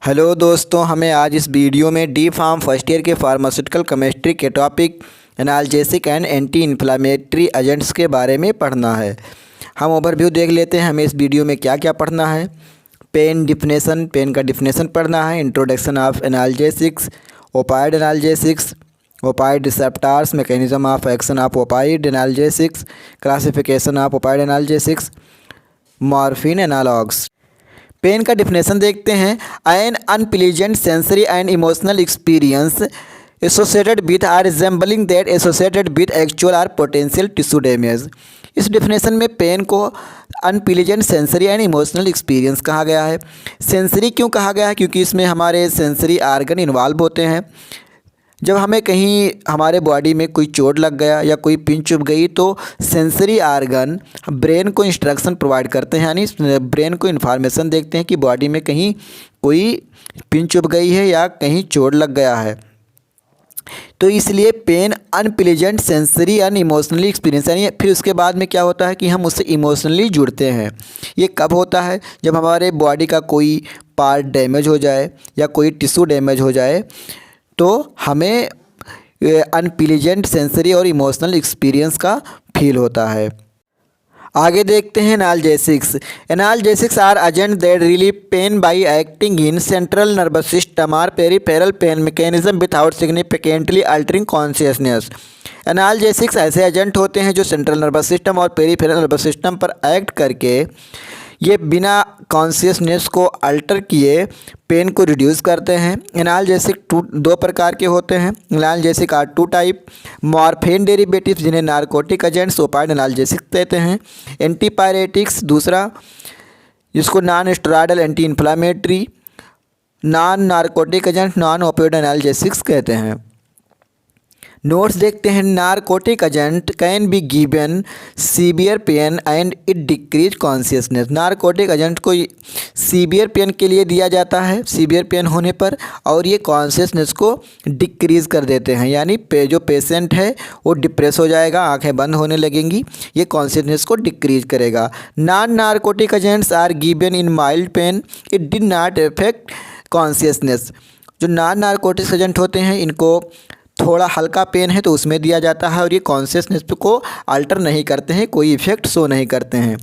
Hello दोस्तों, हमें आज इस वीडियो में डी फार्म फर्स्ट ईयर के फार्मास्यूटिकल केमिस्ट्री के topic analgesic and anti inflammatory agents के बारे में पढ़ना है। हम ओवरव्यू देख लेते हैं हमें इस वीडियो में क्या क्या पढ़ना है। पेन डिफिनेशन, पेन का डिफिनेशन पढ़ना है। Introduction of analgesics, opioid analgesics, opioid receptors, mechanism of action of opioid analgesics, classification of opioid analgesics, morphine analogues. Pain का डिफिनेशन देखते हैं। An unpleasant sensory and emotional experience associated with or resembling that associated with actual or potential tissue damage. इस definition में pain को unpleasant sensory and emotional experience कहा गया है। Sensory क्यों कहा गया है? क्योंकि इसमें हमारे सेंसरी आर्गन इन्वॉल्व होते हैं। जब हमें कहीं हमारे बॉडी में कोई चोट लग गया या कोई पिन चुभ गई तो सेंसरी आर्गन ब्रेन को इंस्ट्रक्शन प्रोवाइड करते हैं, यानी ब्रेन को इन्फॉर्मेशन देखते हैं कि बॉडी में कहीं कोई पिन चुभ गई है या कहीं चोट लग गया है। तो इसलिए pain unpleasant sensory and emotionally experience, यानी फिर उसके बाद में क्या होता है कि हम उससे इमोशनली जुड़ते हैं। ये कब होता है? जब हमारे बॉडी का कोई पार्ट डैमेज हो जाए या कोई टिश्यू डैमेज हो जाए तो हमें अनप्लीजेंट सेंसरी और इमोशनल एक्सपीरियंस का फील होता है। आगे देखते हैं analgesics. Analgesics are agent that relieve pain by acting in central nervous system और peripheral pain mechanism without significantly altering consciousness. Analgesics ऐसे एजेंट होते हैं जो सेंट्रल नर्वस सिस्टम और पेरिफेरल नर्वस सिस्टम पर एक्ट करके ये बिना कॉन्शियसनेस को अल्टर किए पेन को रिड्यूस करते हैं। एनाल्जेसिक दो प्रकार के होते हैं। Analgesic are two type. Morphine derivatives जिन्हें नारकोटिक एजेंट्स ओपाइड एनाल्जेसिक कहते हैं। एंटीपायरेटिक्स दूसरा, जिसको non steroidal anti inflammatory. Non narcotic agent non opioid analgesics कहते हैं। नोट्स देखते हैं। Narcotic agent can be given severe pain and it decrease consciousness. Narcotic agent को सीवियर पेन के लिए दिया जाता है, सीवियर पेन होने पर, और ये कॉन्शियसनेस को डिक्रीज़ कर देते हैं, यानी जो पेशेंट है वो डिप्रेस हो जाएगा, आंखें बंद होने लगेंगी, ये कॉन्शियसनेस को डिक्रीज करेगा। Non narcotic agents are given in mild pain, it did not effect consciousness. जो नॉन नारकोटिक एजेंट होते हैं इनको थोड़ा हल्का पेन है तो उसमें दिया जाता है और ये कॉन्शियसनेस को अल्टर नहीं करते हैं, कोई इफेक्ट शो नहीं करते हैं।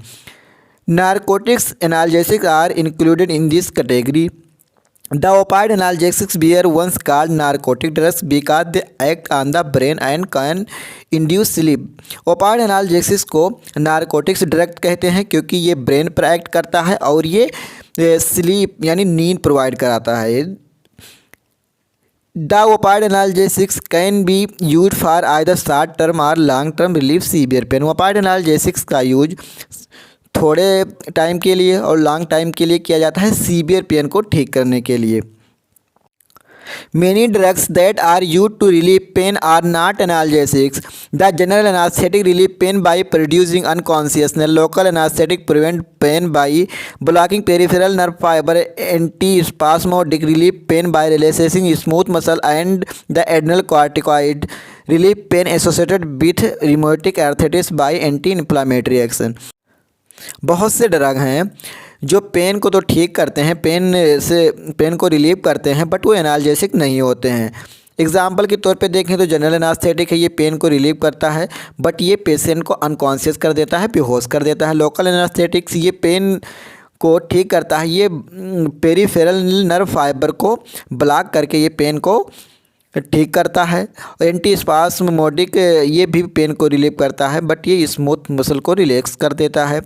Narcotics analgesics are included in this category. The opioid analgesics were once called narcotic drugs because they act on the brain and can induce sleep. Opioid analgesics को narcotics drug कहते हैं क्योंकि ये brain पर act करता है और ये स्लीप यानी नींद प्रोवाइड कराता है। The opioid analgesics can be used for either short term or long term relief severe pain। opioid analgesics का यूज थोड़े टाइम के लिए और लॉन्ग टाइम के लिए किया जाता है सीवियर पेन को ठीक करने के लिए। Many drugs that are used to relieve pain are not analgesics. The general anesthetic relieve pain by producing unconsciousness. Local anesthetic prevent pain by blocking peripheral nerve fiber. Antispasmodic relieve pain by releasing smooth muscle and the adrenal corticoid. Relieve pain associated with rheumatic arthritis by anti-inflammatory action। बहुत से drug हैं जो pen को तो ठीक करते हैं, pen को रिलीव करते हैं, बट वो एनाल्जेसिक नहीं होते हैं। एग्जाम्पल के तौर पे देखें तो जनरल एनास्थेटिक है, ये पेन को रिलीव करता है बट ये पेशेंट को अनकॉन्शियस कर देता है, बेहोश कर देता है। लोकल एनास्थेटिक्स ये पेन को ठीक करता है, ये पेरिफेरल नर्व फाइबर को ब्लॉक करके ये पेन को ठीक करता है। एंटीस्पास्मोडिक ये भी पेन को रिलीव करता है बट ये स्मूथ मसल को रिलैक्स कर देता है।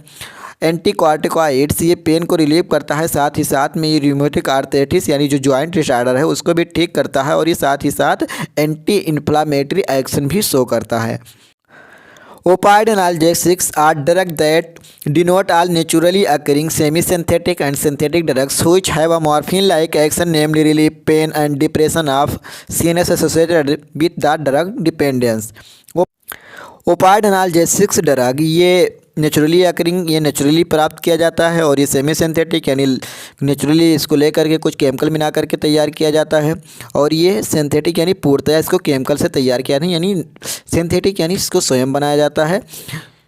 एंटीकॉर्टिकॉइड्स ये पेन को रिलीव करता है, साथ ही साथ में ये रूमेटिक आर्थराइटिस यानी जो जॉइंट डिसऑर्डर है उसको भी ठीक करता है और ये साथ ही साथ एंटी इन्फ्लामेटरी एक्शन भी शो करता है। Opioid analgesics are drugs that denote all naturally occurring semi-synthetic and synthetic drugs which have a morphine-like action, namely relief pain and depression of CNS associated with the drug dependence। Opioid analgesics drug ये naturally occurring, ये naturally प्राप्त किया जाता है और ये semi synthetic यानी naturally इसको लेकर के कुछ केमिकल मिला करके तैयार किया जाता है, और ये सिंथेटिक यानी पूर्णतः इसको केमिकल से तैयार किया नहीं, यानी सिंथेटिक यानी इसको स्वयं बनाया जाता है।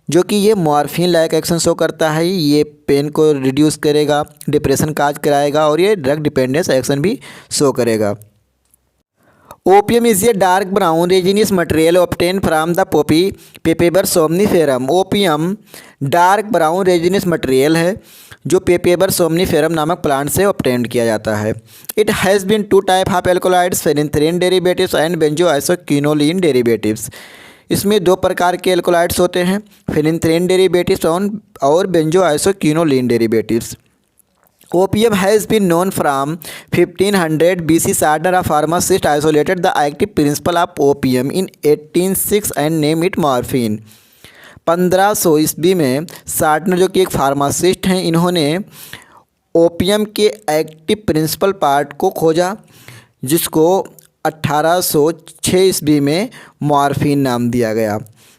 जो कि ये मॉर्फिन लाइक एक्शन शो करता है। ये पेन को रिड्यूस करेगा, डिप्रेशन काज कराएगा और ये ड्रग डिपेंडेंस एक्शन भी शो करेगा। Opium is a dark brown resinous material obtain from the poppy papaver somniferum. Opium dark brown resinous material है जो पेपेबर सोमनीफेरम नामक प्लांट से ऑब्टेन किया जाता है। It has been two type of alkaloids, phenanthrene derivatives and benzoisoquinoline derivatives. इसमें दो प्रकार के एल्कोलाइड्स होते हैं, फेनिथ्रीन डेरिवेटिव्स और बेंजोआइसोक्विनोलिन derivatives. Opium has been known from 1500 BC. Sardar, a pharmacist, isolated the active principle of opium in 1806 and named it morphine. 1500 ईस्वी में shorter जो कि एक फार्मासिस्ट हैं, इन्होंने ओपियम के एक्टिव प्रिंसिपल पार्ट को खोजा, जिसको 1806 ईस्वी में मॉर्फिन नाम दिया गया।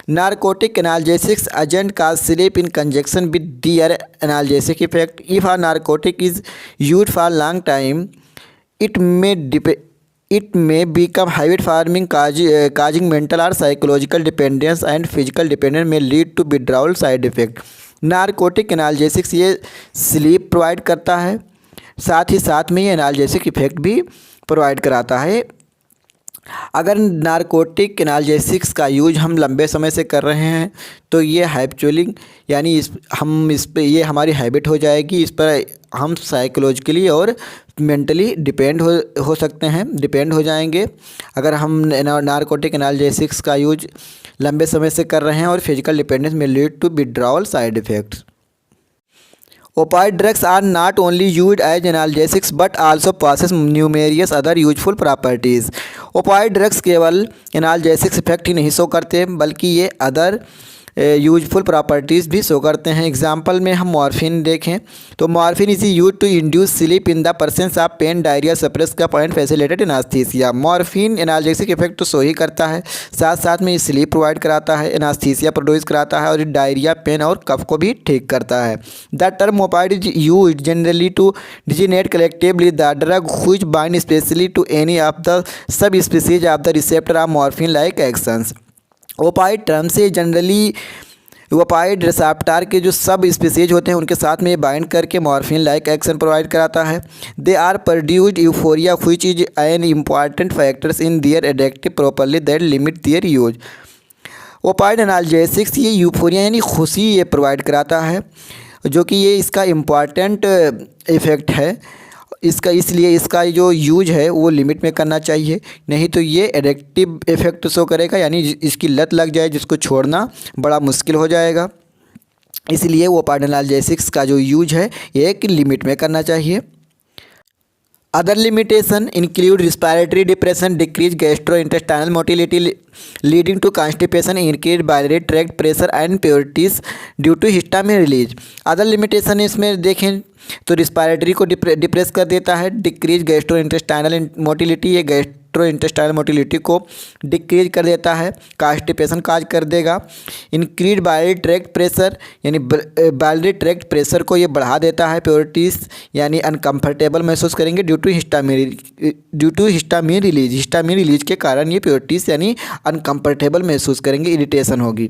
नारकोटिक एनाल्जेसिक्स एजेंट का sleep in conjunction with their analgesic effect. If a narcotic is used for long time it may become habit forming, causing mental और psychological dependence and physical dependence में lead to withdrawal side effect. Narcotic analgesics ये sleep provide करता है, साथ ही साथ में ये analgesic effect भी प्रोवाइड कराता है। अगर नारकोटिक एनाल्जेसिक्स का यूज हम लंबे समय से कर रहे हैं तो ये हैबिचुअलिंग यानी इस पे ये हमारी हैबिट हो जाएगी, इस पर हम साइकोलॉजिकली और मेंटली डिपेंड हो सकते हैं, डिपेंड हो जाएंगे अगर हम नारकोटिक एनाल्जेसिक्स का यूज लंबे समय से कर रहे हैं, और फिजिकल डिपेंडेंस में lead to withdrawal side effects. Opioid drugs are not only used as analgesics but also possess numerous other useful properties. Opioid drugs केवल एनाल्जेसिक्स इफेक्ट ही नहीं शो करते बल्कि ये अदर यूजफुल प्रॉपर्टीज़ भी शो करते हैं। एग्जाम्पल में हम मॉर्फिन देखें तो morphine is use to induce sleep in the presence of pain, diarrhoea, suppress cough and facilitate anaesthesia. Morphine analgesic effect तो शो ही करता है, साथ साथ में स्लीप प्रोवाइड कराता है, एनास्थीसिया प्रोड्यूस कराता है और डायरिया, पेन और कफ को भी ठीक करता है। The term opioid is use generally to designate collectively the drug which bind specially to any of the subspecies of the receptor of morphine like actions. Opioid term से generally opioid receptor के जो sub species होते हैं उनके साथ में bind करके morphine like action provide कराता है। They are produced euphoria which is an important factors in their addictive property that limit their use. Opioid analgesics ये यूफोरिया यानी खुशी ये प्रोवाइड कराता है, जो कि ये इसका इम्पॉर्टेंट इफ़ेक्ट है। इसलिए इसका जो यूज है वो लिमिट में करना चाहिए, नहीं तो ये एडिक्टिव इफेक्ट शो करेगा, यानी इसकी लत लग जाए जिसको छोड़ना बड़ा मुश्किल हो जाएगा। इसलिए वो ओपाइड एनाल्जेसिक्स का जो यूज है ये एक लिमिट में करना चाहिए। Other limitation include respiratory depression, decrease gastrointestinal motility leading to constipation, increase biliary tract pressure and pruritus due to histamine release. Other limitation इसमें देखें तो रिस्पिरेटरी को डिप्रेस कर देता है, डिक्रीज गैस्ट्रोइंटेस्टाइनल मोटिलिटी ये गैस्ट्रोइंटेस्टाइनल मोटिलिटी को डिक्रीज कर देता है, कॉन्स्टिपेशन काज कर देगा। इंक्रीज बाइलियरी ट्रैक्ट प्रेशर यानी बाइलियरी ट्रैक्ट प्रेशर को ये बढ़ा देता है, प्योरिटीज यानी अनकम्फर्टेबल महसूस करेंगे due to histamine release. Histamine release के कारण ये प्योरिटीज यानी अनकम्फर्टेबल महसूस करेंगे, इरिटेशन होगी।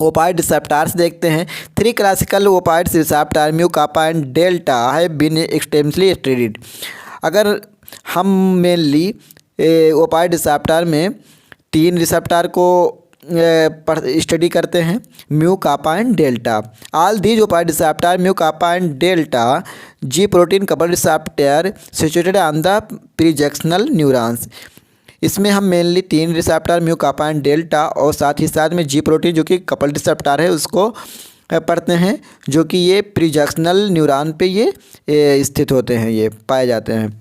ओपाइड रिसेप्टर्स देखते हैं। 3 classical opioid receptor mu, kappa and delta have been extensively studied. अगर हम मेनली ओपाइड रिसेप्टर में 3 रिसेप्टर को स्टडी करते हैं, mu, kappa and delta. All these opioid receptor mu, kappa and delta G protein couple receptor situated on the प्रीजक्शनल neurons. इसमें हम mainly 3 receptor mu, kappa and delta और साथ ही साथ में जी प्रोटीन जो कि कपल रिसेप्टर है उसको पढ़ते हैं, जो कि ये प्रीजक्शनल न्यूरॉन पे ये स्थित होते हैं, ये पाए जाते हैं।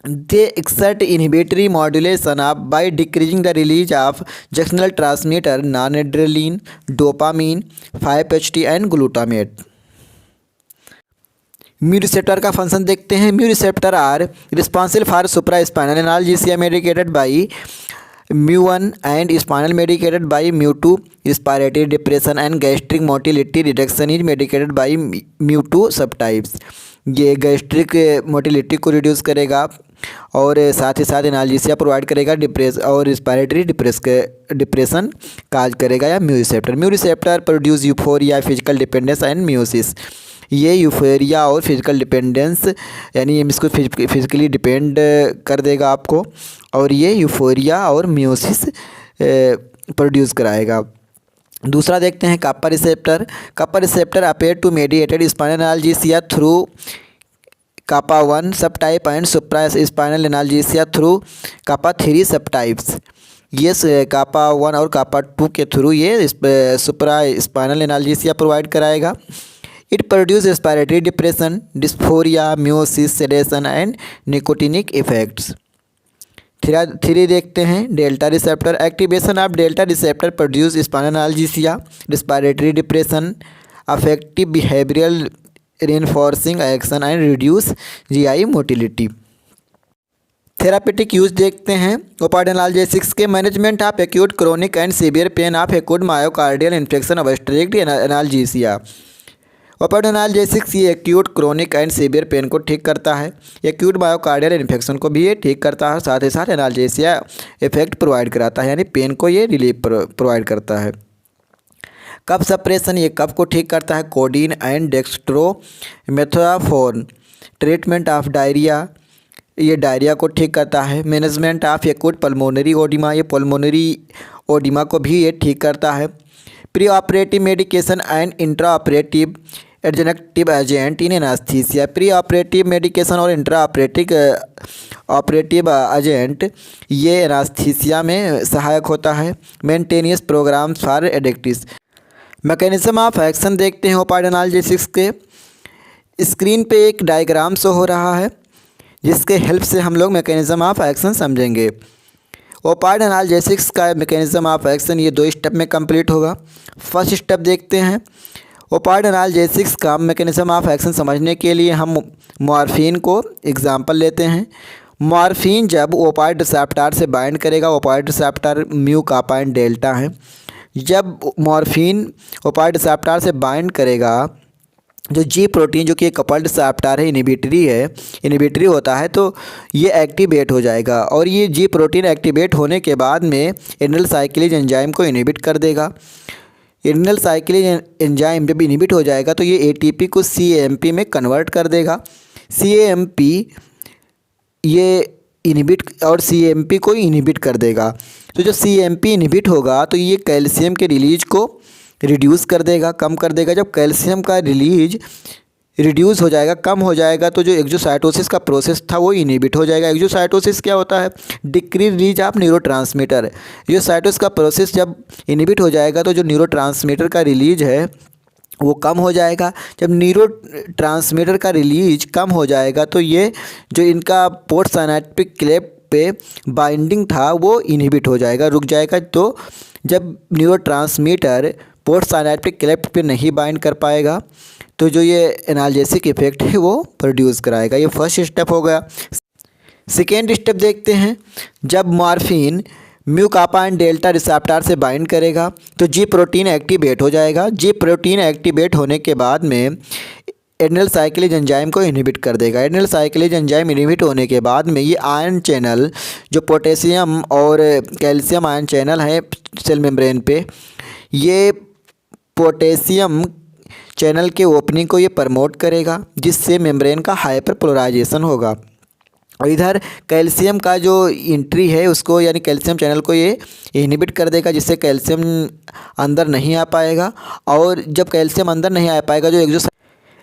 They exert inhibitory modulation of by decreasing the release of junctional transmitter noradrenaline, dopamine, 5-HT and glutamate. Mu receptor का फंक्शन देखते हैं। Mu receptor are responsible for supraspinal analgesia mediated by म्यू1 एंड स्पाइनल मेडिकेटेड बाई म्यू2। Respiratory depression and gastric motility reduction is mediated by म्यू2 subtypes. ये gastric motility को reduce करेगा, और साथ ही साथ एनाल्जेसिया प्रोवाइड करेगा डिप्रेस और रिस्पायरेटरी डिप्रेशन काज करेगा। या mu receptor produce euphoria, physical dependence and meiosis. ये यूफोरिया और फिजिकल डिपेंडेंस यानी इसको फिजिकली डिपेंड कर देगा आपको, और ये यूफोरिया और म्यूसिस प्रोड्यूस कराएगा। दूसरा देखते हैं kappa receptor. Kappa receptor appear to mediated spinal analgesia through kappa 1 subtype and supraspinal analgesia through kappa 3 subtypes. ये काप्पा 1 और काप्पा 2 के थ्रू ये सुप्रा स्पाइनल एनाल्जेसिया प्रोवाइड कराएगा। It produce respiratory depression, dysphoria, miosis, sedation and nicotinic effects. 3 देखते हैं delta receptor. Activation of delta receptor produce spinal analgesia, respiratory depression, affective behavioural reinforcing action and reduce GI motility. Therapeutic use देखते हैं। Opioid analgesics के management of acute chronic and severe pain of acute myocardial infection obstetric analgesia. Opioid analgesics ये acute chronic and severe pain को ठीक करता है, acute myocardial infection को भी ये ठीक करता है, साथ ही साथ एनाल्जेसिया इफेक्ट प्रोवाइड कराता है, यानी पेन को ये रिलीफ प्रोवाइड करता है। कफ सप्रेशन ये कफ को ठीक करता है। Codeine and dextromethorphan treatment of diarrhoea, ये डायरिया को ठीक करता है। Management of acute pulmonary oedema, ये पल्मोनरी ओडिमा को भी ये ठीक करता है। Preoperative medication and intraoperative adjunctive agent in anaesthesia. Preoperative medication और इंट्रा ऑपरेटिव एजेंट ये एनास्थीसिया में सहायक होता है। Maintenance programmes for addicts. Mechanism of action देखते हैं ओपाइड एनाल्जेसिक्स के। स्क्रीन पे एक डायग्राम शो हो रहा है जिसके हेल्प से हम लोग मैकेनिज्म ऑफ एक्शन समझेंगे। ओपाइड एनाल्जेसिक्स का मैकेनिज्म ऑफ एक्शन ये 2 स्टेप में कंप्लीट होगा। फर्स्ट स्टेप देखते हैं। ओपाइड एनाल्जेसिक्स का मैकेनिज्म ऑफ एक्शन समझने के लिए हम मॉर्फिन को एग्जांपल लेते हैं। मॉर्फिन जब ओपाइड रिसेप्टर से बाइंड करेगा, opioid receptor mu kappa and delta है। जब मॉर्फिन ओपाइड रिसेप्टर से बाइंड करेगा, जो जी प्रोटीन जो कि एक कपल्ड रिसेप्टर है, इनहिबिटरी होता है, तो ये एक्टिवेट हो जाएगा और ये जी प्रोटीन एक्टिवेट होने के बाद में एड्रेनल साइक्लेज एंजाइम को इनहिबिट कर देगा। एड्रेनल साइक्लेज एंजाइम जब इनहिबिट हो जाएगा तो ये एटीपी को सीएएमपी में कन्वर्ट कर देगा। सीएएमपी ये इनहिबिट और सीएमपी को इनहिबिट कर देगा। तो जो सीएमपी इनहिबिट होगा तो ये कैल्शियम के रिलीज को रिड्यूस कर देगा, कम कर देगा। जब कैल्शियम का रिलीज रिड्यूस हो जाएगा, कम हो जाएगा, तो जो एक्सोसाइटोसिस का प्रोसेस था वो इनहिबिट हो जाएगा। एक्सोसाइटोसिस क्या होता है? Decrease release of neurotransmitter. Exocytosis का प्रोसेस जब इनहिबिट हो जाएगा तो जो न्यूरोट्रांसमीटर का रिलीज है वो कम हो जाएगा। जब न्यूरोट्रांसमीटर का रिलीज कम हो जाएगा तो ये जो इनका पोस्ट साइनेप्टिक क्लेफ्ट पे बाइंडिंग था वो इनहिबिट हो जाएगा, रुक जाएगा। तो जब न्यूरोट्रांसमीटर पोस्ट साइनेप्टिक क्लेफ्ट पे नहीं बाइंड कर पाएगा तो जो ये एनाल्जेसिक इफेक्ट है वो प्रोड्यूस कराएगा। ये फर्स्ट स्टेप हो गया। सेकेंड स्टेप देखते हैं। जब morphine mu kappa and delta receptor से बाइंड करेगा तो जी प्रोटीन एक्टिवेट हो जाएगा। जी प्रोटीन एक्टिवेट होने के बाद में एड्रेनल साइक्लेज एंजाइम को इनहिबिट कर देगा। एड्रेनल साइक्लेज एंजाइम इनहिबिट होने के बाद में ये आयन चैनल जो पोटेशियम और कैल्शियम आयन चैनल है सेल मेम्ब्रेन पे, ये पोटेशियम चैनल के ओपनिंग को ये प्रमोट करेगा जिससे मेम्ब्रेन का हाइपर पोलराइजेशन होगा। और इधर कैल्शियम का जो एंट्री है उसको यानी कैल्शियम चैनल को ये इनहिबिट कर देगा जिससे कैल्शियम अंदर नहीं आ पाएगा। और जब कैल्शियम अंदर नहीं आ पाएगा जो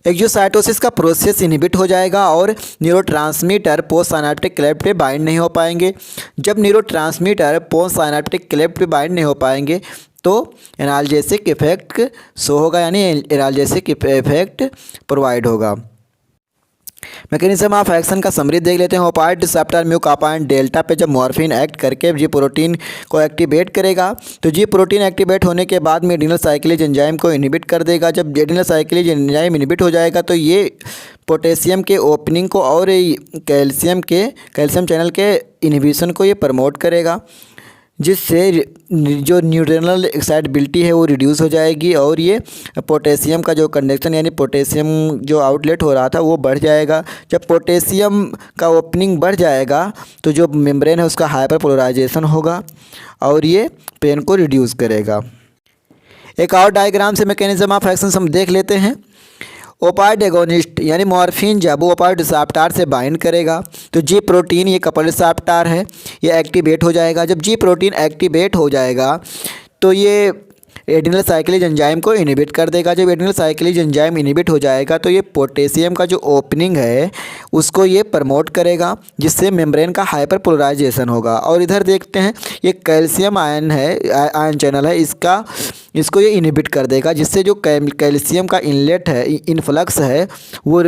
एक्सोसाइटोसिस का प्रोसेस इनहिबिट हो जाएगा और न्यूरोट्रांसमीटर पोस्ट साइनेप्टिक क्लेफ्ट पे बाइंड नहीं हो पाएंगे। जब न्यूरोट्रांसमीटर पोस्ट साइनेप्टिक क्लेफ्ट पे बाइंड नहीं हो पाएंगे तो एनाल्जेसिक इफेक्ट शो होगा, यानी एनाल्जेसिक इफेक्ट प्रोवाइड होगा। मैकेनिज्म ऑफ एक्शन का समरी देख लेते हैं। Opioid receptor mu kappa and delta पे जब मॉर्फिन एक्ट करके जी प्रोटीन को एक्टिवेट करेगा तो जी प्रोटीन एक्टिवेट होने के बाद में एड्रेनल साइक्लेज एंजाइम को इनहिबिट कर देगा। जब एड्रेनल साइक्लेज एंजाइम इनहिबिट हो जाएगा तो ये पोटेशियम के ओपनिंग को और कैल्शियम चैनल के इनहिबिशन को ये प्रमोट करेगा। जिससे जो न्यूट्रनल एक्साइटेबिलिटी है वो रिड्यूस हो जाएगी और ये पोटेशियम का जो कंडक्शन यानी पोटेशियम जो आउटलेट हो रहा था वो बढ़ जाएगा। जब पोटेशियम का ओपनिंग बढ़ जाएगा तो जो मेम्ब्रेन है उसका हाइपर पोलराइजेशन होगा और ये पेन को रिड्यूस करेगा। एक और डायग्राम से मैकेनिज्म ऑफ एक्शन हम देख लेते हैं। ओपाइड एगोनिस्ट यानी मॉर्फिन जब वो ओपाइड रिसेप्टर से बाइंड करेगा तो जी प्रोटीन, ये कपल रिसेप्टर है, ये एक्टिवेट हो जाएगा। जब जी प्रोटीन एक्टिवेट हो जाएगा तो ये एडिनल साइक्लेज एंजाइम को इनहिबिट कर देगा। जब एडिनल साइक्लेज एंजाइम इनहिबिट हो जाएगा तो ये पोटेशियम का जो ओपनिंग है उसको ये प्रमोट करेगा, जिससे मेम्ब्रेन का हाइपर पोलराइजेशन होगा। और इधर देखते हैं ये कैल्शियम आयन है, आयन चैनल है, इसको ये इनहिबिट कर देगा, जिससे जो कैल्शियम का इनलेट है, इनफ्लक्स है, वो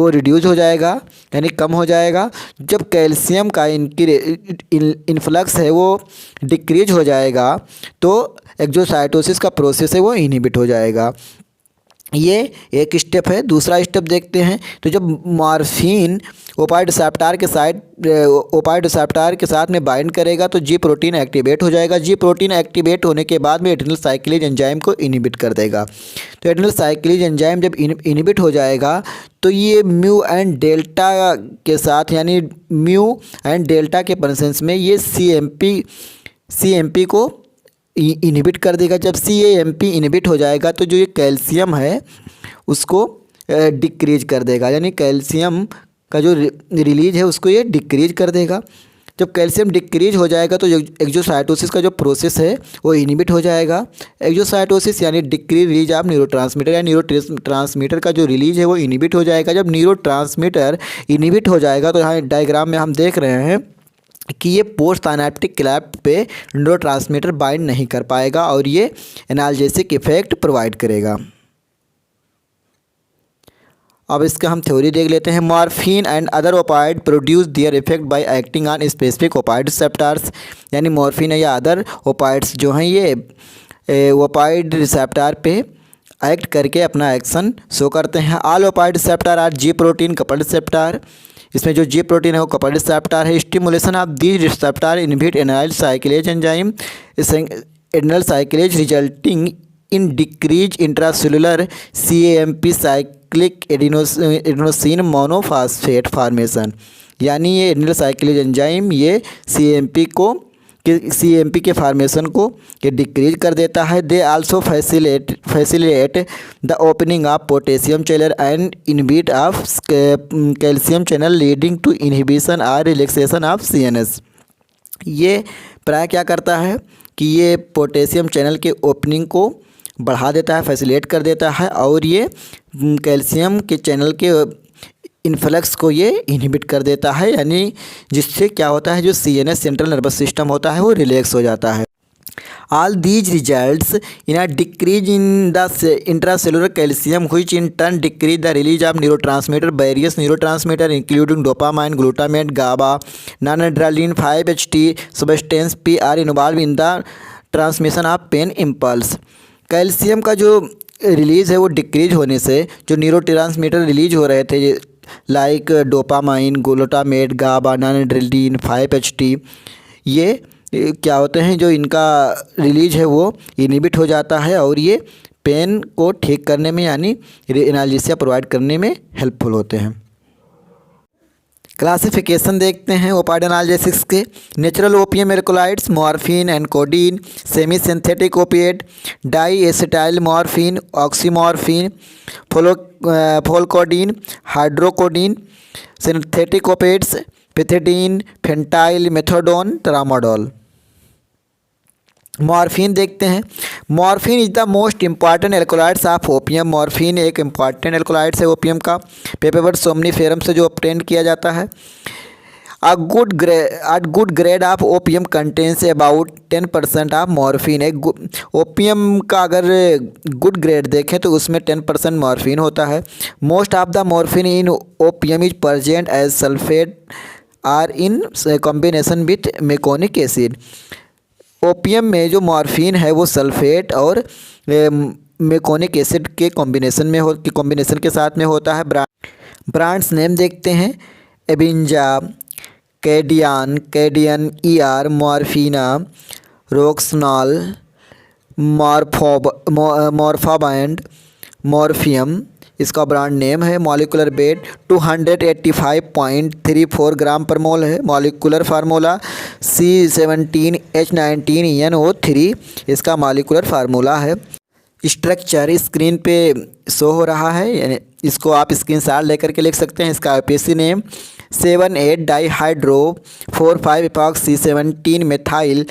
रिड्यूस हो जाएगा यानी कम हो जाएगा। जब कैल्शियम का इनफ्लक्स है वो डिक्रीज हो जाएगा तो एक्सोसाइटोसिस का प्रोसेस है वो इनहिबिट हो जाएगा। ये एक स्टेप है। दूसरा स्टेप देखते हैं। तो जब मॉर्फिन ओपाइड रिसेप्टर के साथ में बाइंड करेगा तो जी प्रोटीन एक्टिवेट हो जाएगा। जी प्रोटीन एक्टिवेट होने के बाद में एडिनल साइक्लेज एंजाइम को इनहिबिट कर देगा। तो एडिनल साइक्लेज एंजाइम जब इनहिबिट हो जाएगा तो ये म्यू एंड डेल्टा के साथ यानी म्यू एंड डेल्टा के प्रेजेंस में ये CAMP को इनहिबिट कर देगा। जब CAMP इनहिबिट हो जाएगा तो जो ये कैल्शियम है उसको डिक्रीज कर देगा, यानी कैल्शियम का जो रिलीज है उसको ये डिक्रीज कर देगा। जब कैल्शियम डिक्रीज हो जाएगा तो एक्सोसाइटोसिस का जो प्रोसेस है वो इनहिबिट हो जाएगा। एक्सोसाइटोसिस यानी डिक्रीज रिलीज ऑफ न्यूरोट्रांसमीटर या न्यूरोट्रांसमीटर का जो रिलीज है वो इनहिबिट हो जाएगा। जब न्यूरोट्रांसमीटर इनहिबिट हो जाएगा तो यहाँ डायग्राम में हम देख रहे हैं कि ये पोस्ट साइनेप्टिक क्लैप पे न्यूरोट्रांसमीटर बाइंड नहीं कर पाएगा और ये एनाल्जेसिक इफेक्ट प्रोवाइड करेगा। अब इसका हम थ्योरी देख लेते हैं। Morphine and other opioid produce their effect by acting on specific opioid receptors, यानी मॉर्फिन या अदर ओपाइड्स जो हैं ये ओपाइड रिसेप्टर पे एक्ट करके अपना एक्शन शो करते हैं। All opioid receptor are G protein coupled receptor, इसमें जो जी प्रोटीन है वो कपल्ड रिसेप्टर है। Stimulation of these receptor inhibit adenyl cyclase enzyme adenyl cyclase resulting in decrease intracellular CAMP cyclic adenosine monophosphate formation, यानी ये adenyl cyclase enzyme ये CAMP के formation को ये डिक्रीज कर देता है। They also facilitate the opening of potassium channel and inhibit of calcium channel leading to inhibition और रिलैक्सेशन ऑफ CNS। ये प्राय क्या करता है कि ये पोटेशियम चैनल के ओपनिंग को बढ़ा देता है, फैसिलिटेट कर देता है और ये कैल्शियम के चैनल के इन्फ्लक्स को ये इनहिबिट कर देता है, यानी जिससे क्या होता है जो CNS सेंट्रल नर्वस सिस्टम होता है वो रिलैक्स हो जाता है। All these results in a decrease in the intracellular calcium which in turn decrease the release of neurotransmitter various neurotransmitter including dopamine, glutamate, GABA, noradrenaline, 5-HT substance P are involved in the transmission of pain impulse. Calcium का जो release है वो decrease होने से जो neurotransmitter release हो रहे थे like dopamine, glutamate, GABA, noradrenaline, 5-HT, ये क्या होते हैं जो इनका रिलीज है वो इनहिबिट हो जाता है और ये पेन को ठीक करने में यानी एनाल्जेसिया प्रोवाइड करने में हेल्पफुल होते हैं। क्लासिफिकेशन देखते हैं ओपाइड एनाल्जेसिक्स के। Natural opium alkaloids, morphine and codeine, semisynthetic opiate, diacetyl morphine, oxymorphine, pholcodine, hydrocodone, synthetic opiates, pethidine, fentanyl, methadone, tramadol. Morphine देखते हैं। Morphine is the most important alkaloids of opium. Morphine एक important alkaloids है opium का। Papaver somniferum से जो obtain किया जाता है। A good grade of opium contains about 10% of morphine. एक ओपियम का अगर गुड ग्रेड देखें तो उसमें 10% मॉर्फिन होता है। Most of the morphine in opium is present as sulphate or in combination with meconic acid. Opium में जो मॉर्फिन है वो सल्फेट और मेकोनिक एसिड के कॉम्बिनेशन के साथ में होता है। ब्रांड्स नेम देखते हैं। एबिंजा, कैडियन, ER, मॉर्फिना, रोक्सनॉल, मॉर्फाबाइंड, मॉर्फियम इसका ब्रांड नेम है। मॉलिकुलर वेट 285.34 ग्राम पर मोल है। मॉलिकुलर फार्मूला C17H19NO3 इसका मॉलिकुलर फार्मूला है। स्ट्रक्चर स्क्रीन पे शो हो रहा है, यानी इसको आप स्क्रीनशॉट लेकर के लिख सकते हैं। इसका IUPAC name 7,8 dihydro 4,5 epoxy 17 methyl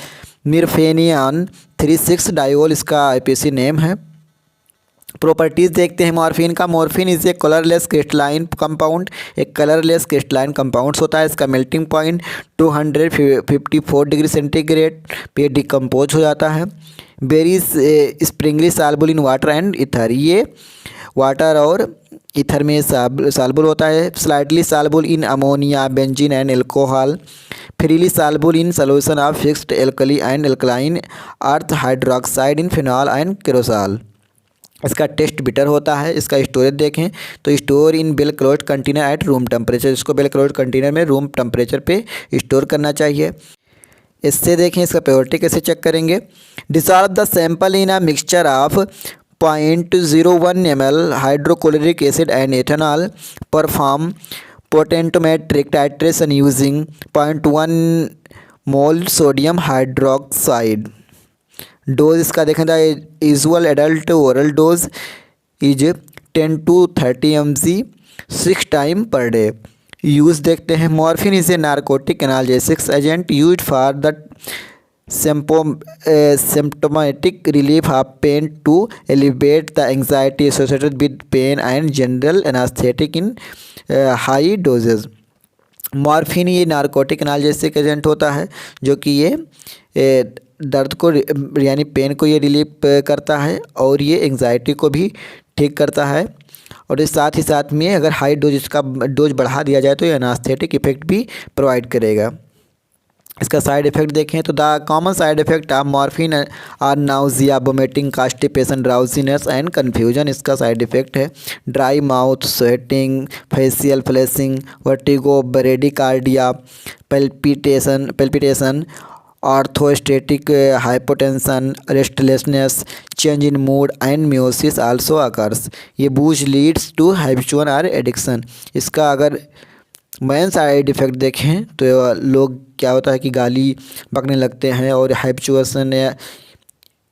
morphinan 3,6 diol इसका IUPAC नेम है। प्रॉपर्टीज़ देखते हैं मॉर्फिन का। Morphine is a colourless crystalline compound, एक कलरलेस क्रिस्टलाइन कंपाउंड्स होता है। इसका मेल्टिंग पॉइंट 254 डिग्री सेंटीग्रेड पे डिकम्पोज हो जाता है। Very sparingly soluble in water and ether, ये वाटर और ईथर में साल्बुल होता है। Slightly soluble in ammonia, benzene and alcohol. Freely साल्बुल in solution of fixed alkali and alkaline earth hydroxide in phenol and cresol. इसका taste bitter होता है। इसका storage देखें तो store in well closed container at room temperature, इसको well closed container में room temperature पे store करना चाहिए। इससे देखें इसका प्योरिटी कैसे चेक करेंगे। Dissolve the sample in a mixture of 0.01 ml hydrochloric acid and ethanol. Perform potentiometric titration using 0.1 mole sodium hydroxide. Dose इसका देखें था usual adult oral dose is 10 to 30 mg 6 time per day. Use देखते हैं। Morphine is A narcotic analgesics agent use for the symptomatic relief of pain to alleviate the anxiety associated with pain and general anesthetic in high doses। Morphine ये narcotic analgesic agent होता है जो कि ये दर्द को यानी पेन को ये रिलीफ करता है और ये एंग्जाइटी को भी ठीक करता है। और इस साथ ही साथ में अगर हाई डोज इसका डोज बढ़ा दिया जाए तो ये एनास्थेटिक इफेक्ट भी प्रोवाइड करेगा। इसका साइड इफ़ेक्ट देखें तो the common side effect of morphine are nausea, vomiting, constipation, drowsiness and confusion इसका साइड इफ़ेक्ट है। Dry mouth, sweating, facial flushing, vertigo, bradycardia, palpitation, orthostatic hypotension, restlessness, change in mood and miosis also occurs. ये abuse leads to habitual और addiction. इसका अगर main side effect देखें तो लोग क्या होता है कि गाली बकने लगते हैं और हैबिचुएशन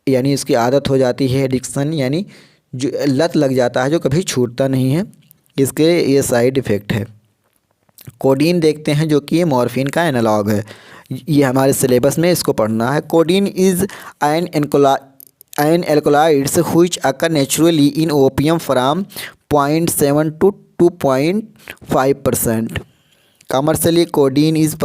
यानी इसकी आदत हो जाती है। एडिक्शन यानी जो लत लग जाता है जो कभी छूटता नहीं है, इसके ये साइड इफ़ेक्ट है। कोडीन देखते हैं जो कि ये मॉर्फिन का एनालॉग है, ये हमारे सिलेबस में इसको पढ़ना है। Codeine is N alkaloids which occur naturally in opium from 0.7 to 2.5%। Commercially, codeine is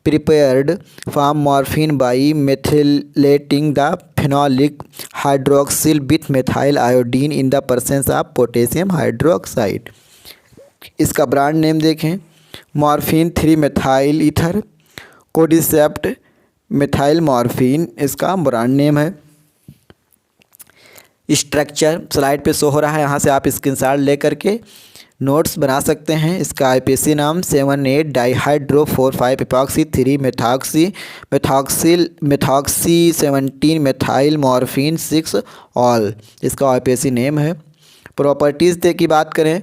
prepared from morphine by methylating the phenolic hydroxyl with methyl iodine in the presence of potassium hydroxide। इसका brand name देखें morphine 3 methyl ether, Codicept methyl morphine इसका brand name है। Structure slide पे show हो रहा है, यहाँ से आप स्क्रीनशॉट ले करके नोट्स बना सकते हैं। इसका IUPAC नाम 7,8 dihydro 4,5 epoxy 3 methoxy 17 methyl morphine 6 ol इसका IUPAC नेम है। प्रॉपर्टीज़ की बात करें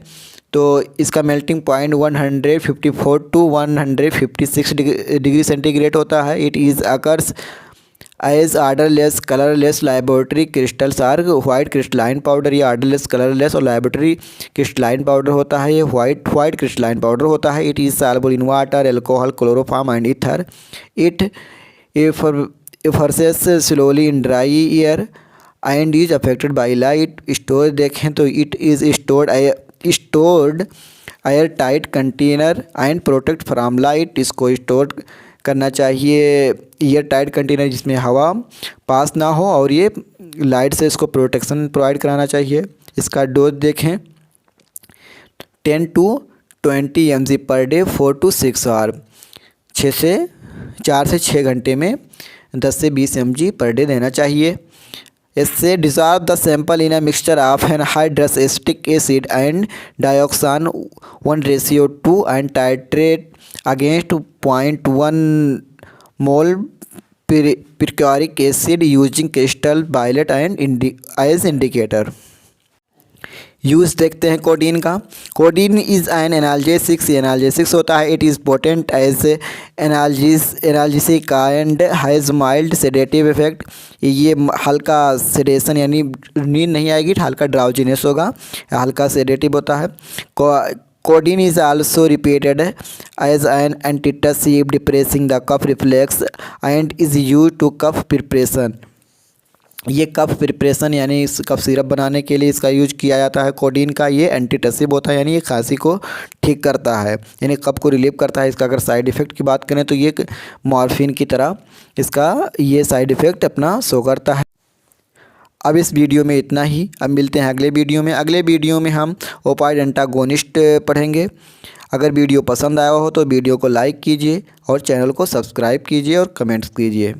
तो इसका melting point 154 to 156 degree centigrade होता है। It is occurs as odourless colourless laboratory crystals or white crystalline powder. ये आर्डरलेस कलरलेस और लैबोरेटरी क्रिस्टलाइन पाउडर होता है, ये वाइट क्रिस्टलाइन पाउडर होता है। It is soluble in water, alcohol, chloroform and ether. It एफर्सेस slowly in dry air and is affected by light. Store देखें तो it is stored air tight container and protect from light. इसको store करना चाहिए air tight container जिसमें हवा पास ना हो और ये लाइट से इसको प्रोटेक्शन प्रोवाइड कराना चाहिए। इसका डोज देखें 10 to 20 mg पर डे 4 to 6 आवर, 4 से 6 घंटे में 10 से 20 mg पर डे देना चाहिए। इससे dissolve the sample in a mixture of anhydrous acetic acid and dioxane 1:2 and titrate against 0.1 mole picric acid using crystal violet and as indicator। Use देखते हैं कोडीन का। Codeine is an analgesics, analgesics होता है। It is potent as analgesic and has mild sedative effect. ये हल्का sedation यानी नींद नहीं आएगी, हल्का ड्राउजीनेस होगा, हल्का सेडेटिव होता है। Codeine is also repeated as an antitussive depressing the cough reflex and is use to cough preparation. ये कफ प्रिपरेशन यानी इस कफ सिरप बनाने के लिए इसका यूज किया जाता है। कोडीन का ये एंटीटसिव होता है यानी ये खांसी को ठीक करता है, यानी कफ को रिलीव करता है। इसका अगर साइड इफ़ेक्ट की बात करें तो ये मॉर्फिन की तरह इसका ये साइड इफ़ेक्ट अपना शो करता है। अब इस वीडियो में इतना ही। अब मिलते हैं अगले वीडियो में। अगले वीडियो में हम ओपाइड एंटागोनिस्ट पढ़ेंगे। अगर वीडियो पसंद आया हो तो वीडियो को लाइक कीजिए और चैनल को सब्सक्राइब कीजिए और कमेंट्स कीजिए।